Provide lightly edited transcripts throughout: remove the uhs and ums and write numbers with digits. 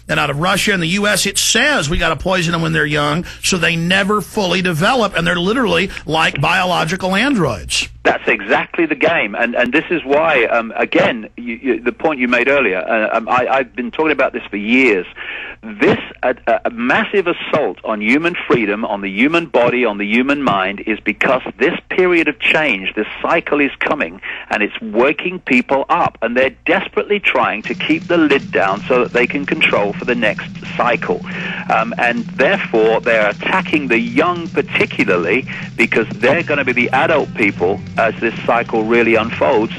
and out of Russia and the U.S., it says we got to poison them when they're young so they never fully develop, and they're literally like biological androids. That's exactly the game, and this is why, again, the point you made earlier, I've been talking about this for years. This a massive assault on human freedom, on the human body, on the human mind, is because this period of change, this cycle is coming, and it's waking people up, and they're desperately trying to keep the lid down so that they can control for the next cycle. And therefore, they're attacking the young particularly because they're going to be the adult people as this cycle really unfolds,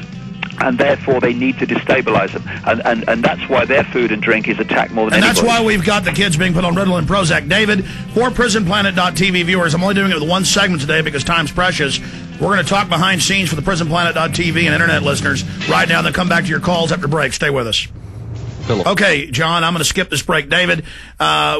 and therefore they need to destabilize them. And that's why their food and drink is attacked more than anybody. And that's why we've got the kids being put on Ritalin and Prozac. David, for PrisonPlanet.tv viewers, I'm only doing it with one segment today because time's precious. We're going to talk behind scenes for the PrisonPlanet.tv and internet listeners right now, and then come back to your calls after break. Stay with us. Okay, John, I'm going to skip this break. David,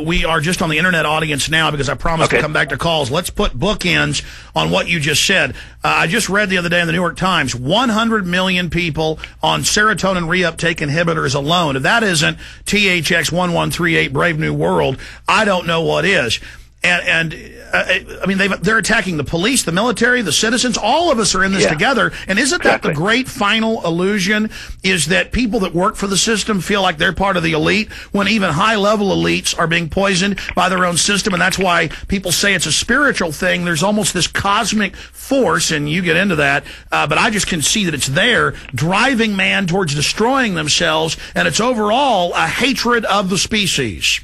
we are just on the internet audience now because I promised to come back to calls. Let's put bookends on what you just said. I just read the other day in the New York Times, 100 million people on serotonin reuptake inhibitors alone. If that isn't THX 1138 Brave New World, I don't know what is. I mean, they're attacking the police, the military, the citizens. All of us are in this together. And isn't that the great final illusion, is that people that work for the system feel like they're part of the elite when even high-level elites are being poisoned by their own system? And that's why people say it's a spiritual thing. There's almost this cosmic force, and you get into that. But I just can see that it's there, driving man towards destroying themselves. And it's overall a hatred of the species.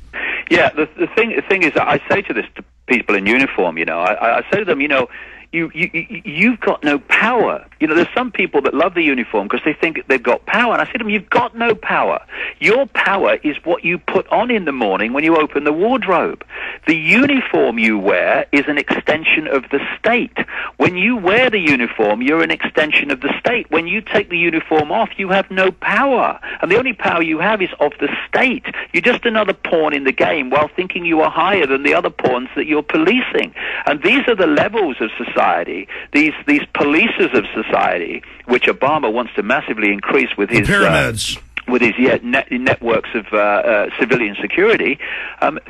Yeah, the thing is that I say to this to people in uniform, I say to them, you've got no power. There's some people that love the uniform because they think they've got power. And I say to them, you've got no power. Your power is what you put on in the morning when you open the wardrobe. The uniform you wear is an extension of the state. When you wear the uniform, you're an extension of the state. When you take the uniform off, you have no power. And the only power you have is of the state. You're just another pawn in the game while thinking you are higher than the other pawns that you're policing. And these are the levels of society, these policers of society, which Obama wants to massively increase with his pyramids. With his networks of civilian security.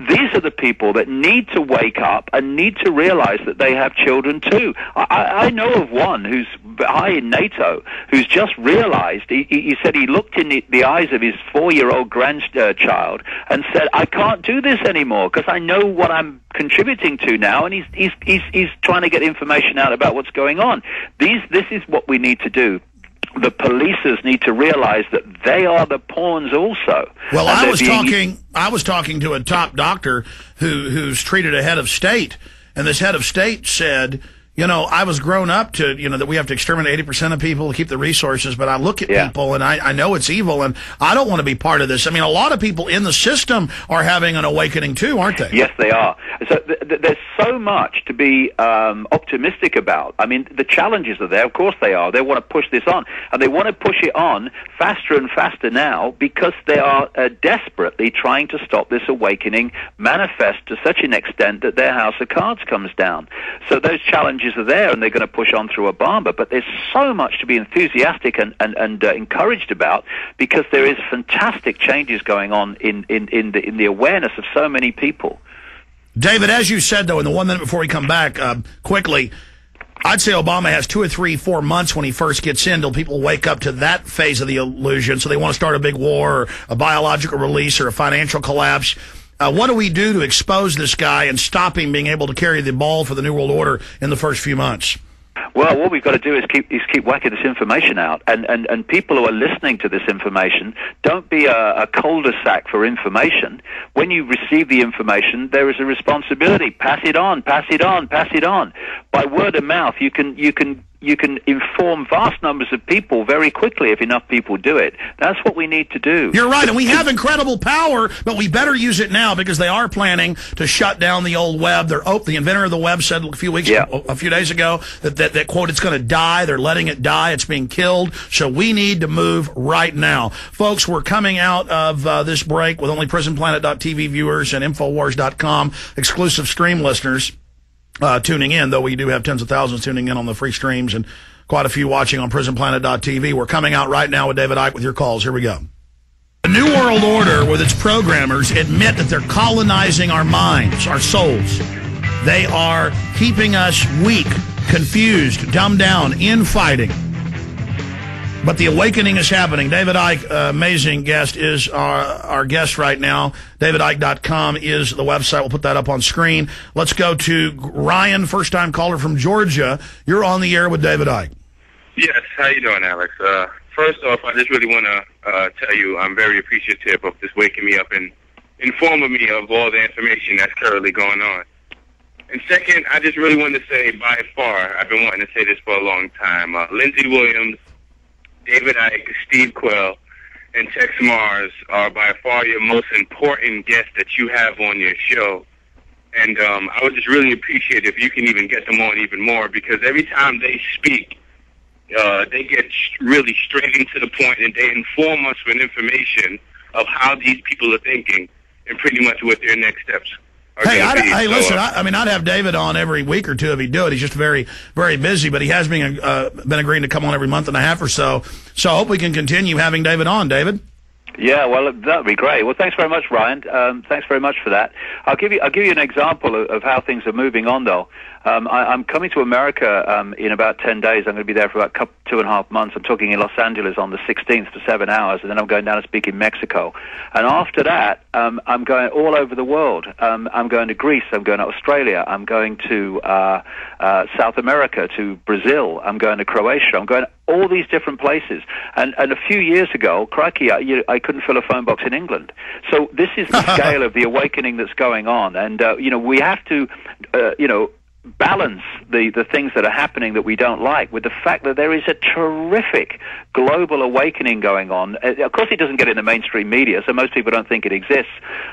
These are the people that need to wake up and need to realize that they have children too. I know of one who's high in NATO who's just realized, he said he looked in the eyes of his 4-year-old grandchild and said, I can't do this anymore because I know what I'm contributing to now, and he's trying to get information out about what's going on. This is what we need to do. The policers need to realize that they are the pawns also. Well, I was talking to a top doctor who's treated a head of state, and this head of state said, I was grown up to, that we have to exterminate 80% of people to keep the resources, but I look at people and I know it's evil, and I don't want to be part of this. I mean, a lot of people in the system are having an awakening too, aren't they? Yes, they are. So there's so much to be optimistic about. I mean, the challenges are there. Of course they are. They want to push this on, and they want to push it on faster and faster now because they are desperately trying to stop this awakening manifest to such an extent that their house of cards comes down. So those challenges are there, and they're going to push on through Obama. But there's so much to be enthusiastic and encouraged about because there is fantastic changes going on in the awareness of so many people. David, as you said, though, in the 1 minute before we come back, quickly, I'd say Obama has 2 or 3, 4 months when he first gets in till people wake up to that phase of the illusion. So they want to start a big war or a biological release or a financial collapse. What do we do to expose this guy and stop him being able to carry the ball for the New World Order in the first few months? Well, what we've got to do is keep whacking this information out, and people who are listening to this information, don't be a cul-de-sac for information. When you receive the information, there is a responsibility. Pass it on, pass it on, pass it on. By word of mouth, you can inform vast numbers of people very quickly if enough people do it. That's what we need to do. You're right, and we have incredible power, but we better use it now because they are planning to shut down the old web. The inventor of the web said a few days ago that quote, it's going to die. They're letting it die. It's being killed. So we need to move right now. Folks, we're coming out of this break with only PrisonPlanet.tv viewers and Infowars.com exclusive stream listeners tuning in, though we do have tens of thousands tuning in on the free streams and quite a few watching on PrisonPlanet.tv. We're coming out right now with David Icke with your calls. Here we go. The New World Order, with its programmers, admit that they're colonizing our minds, our souls. They are keeping us weak, confused, dumbed down, infighting. But the awakening is happening. David Icke, amazing guest, is our guest right now. DavidIcke.com is the website. We'll put that up on screen. Let's go to Ryan, first-time caller from Georgia. You're on the air with David Icke. Yes, how you doing, Alex? First off, I just really want to tell you I'm very appreciative of just waking me up and informing me of all the information that's currently going on. And second, I just really want to say, by far, I've been wanting to say this for a long time, Lindsey Williams, David Icke, Steve Quell, and Tex Mars are by far your most important guests that you have on your show. And I would just really appreciate if you can even get them on even more, because every time they speak, they get really straight into the point, and they inform us with information of how these people are thinking and pretty much what their next steps are. Hey, listen, I'd have David on every week or two if he'd do it. He's just very, very busy, but he has been agreeing to come on every month and a half or so. So I hope we can continue having David on. David? Yeah, well, that would be great. Well, thanks very much, Ryan. Thanks very much for that. I'll give you an example of how things are moving on, though. I'm coming to America in about 10 days. I'm going to be there for about 2.5 months. I'm talking in Los Angeles on the 16th for 7 hours, and then I'm going down to speak in Mexico. And after that, I'm going all over the world. I'm going to Greece. I'm going to Australia. I'm going to South America, to Brazil. I'm going to Croatia. I'm going all these different places. And a few years ago, crikey, I couldn't fill a phone box in England. So this is the scale of the awakening that's going on. And, we have to, balance the things that are happening that we don't like with the fact that there is a terrific global awakening going on. Of course, it doesn't get in the mainstream media, so most people don't think it exists.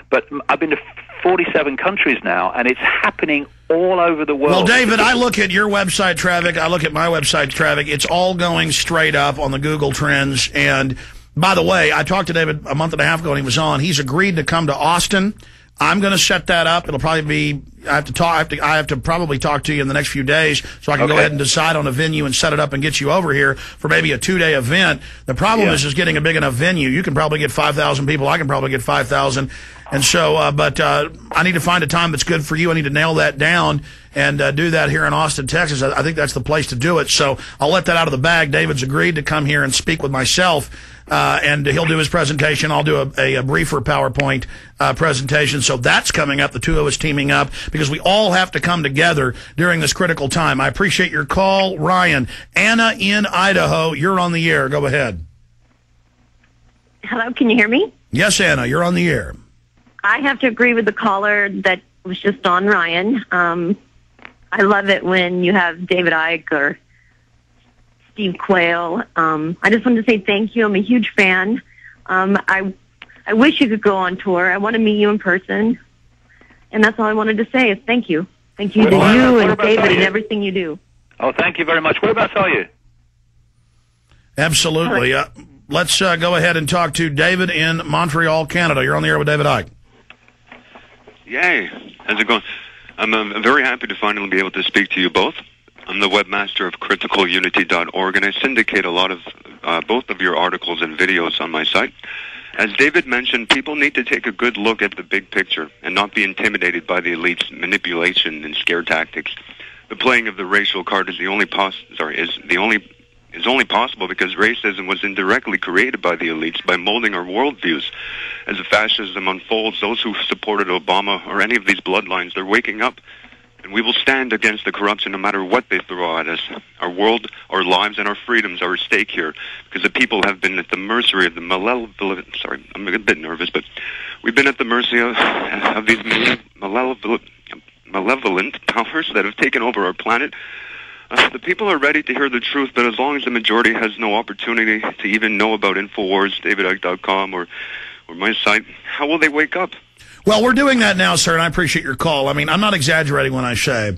But I've been to 47 countries now, and it's happening all over the world. Well, David, I look at your website traffic. I look at my website traffic. It's all going straight up on the Google Trends. And by the way, I talked to David a month and a half ago when he was on. He's agreed to come to Austin. I'm going to set that up. It'll probably be, I have to probably talk to you in the next few days so I can go ahead and decide on a venue and set it up and get you over here for maybe a 2-day event. The problem is getting a big enough venue. You can probably get 5,000 people. I can probably get 5,000. And so, I need to find a time that's good for you. I need to nail that down and do that here in Austin, Texas. I think that's the place to do it. So I'll let that out of the bag. David's agreed to come here and speak with myself, and he'll do his presentation. I'll do a briefer PowerPoint presentation. So that's coming up, the two of us teaming up, because we all have to come together during this critical time. I appreciate your call, Ryan. Anna in Idaho, you're on the air. Go ahead. Hello, can you hear me? Yes, Anna, you're on the air. I have to agree with the caller that was just on, Ryan. I love it when you have David Icke or Steve Quayle. I just wanted to say thank you. I'm a huge fan. I wish you could go on tour. I want to meet you in person. And that's all I wanted to say is thank you. Thank you to you and David and everything you do. Oh, thank you very much. Whereabouts are you? Absolutely. Let's go ahead and talk to David in Montreal, Canada. You're on the air with David Icke. Yay. How's it going? I'm very happy to finally be able to speak to you both. I'm the webmaster of criticalunity.org, and I syndicate a lot of both of your articles and videos on my site. As David mentioned, people need to take a good look at the big picture and not be intimidated by the elite's manipulation and scare tactics. The playing of the racial card is only possible because racism was indirectly created by the elites by molding our worldviews. As fascism unfolds, those who supported Obama or any of these bloodlines, they're waking up. And we will stand against the corruption no matter what they throw at us. Our world, our lives, and our freedoms are at stake here because the people have been at the mercy of the malevolent... Sorry, I'm a bit nervous, but we've been at the mercy of these malevolent powers that have taken over our planet. The people are ready to hear the truth, but as long as the majority has no opportunity to even know about Infowars, DavidIcke.com, or my site, how will they wake up? Well, we're doing that now, sir, and I appreciate your call. I mean, I'm not exaggerating when I say,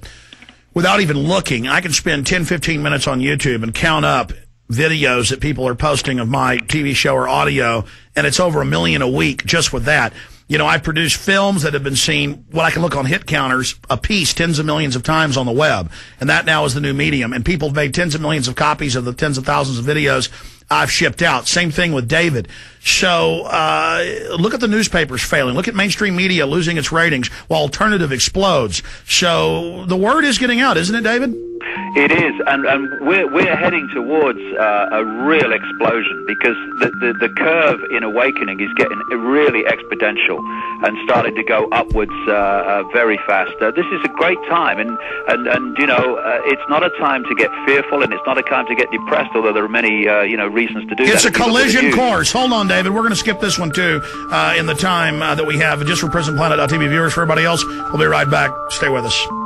without even looking, I can spend 10, 15 minutes on YouTube and count up videos that people are posting of my TV show or audio, and it's over 1 million a week just with that. You know, I produce films that have been seen, what I can look on hit counters, a piece tens of millions of times on the web. And that now is the new medium. And people have made tens of millions of copies of the tens of thousands of videos I've shipped out. Same thing with David. So look at the newspapers failing. Look at mainstream media losing its ratings while alternative explodes. So the word is getting out, isn't it, David? It is, and we're heading towards a real explosion, because the curve in awakening is getting really exponential and starting to go upwards very fast. This is a great time, and you know, it's not a time to get fearful, and it's not a time to get depressed, although there are many reasons to do that. It's a collision course. Hold on, David. We're going to skip this one too in the time that we have, just for PrisonPlanet.tv viewers. For everybody else, we'll be right back. Stay with us.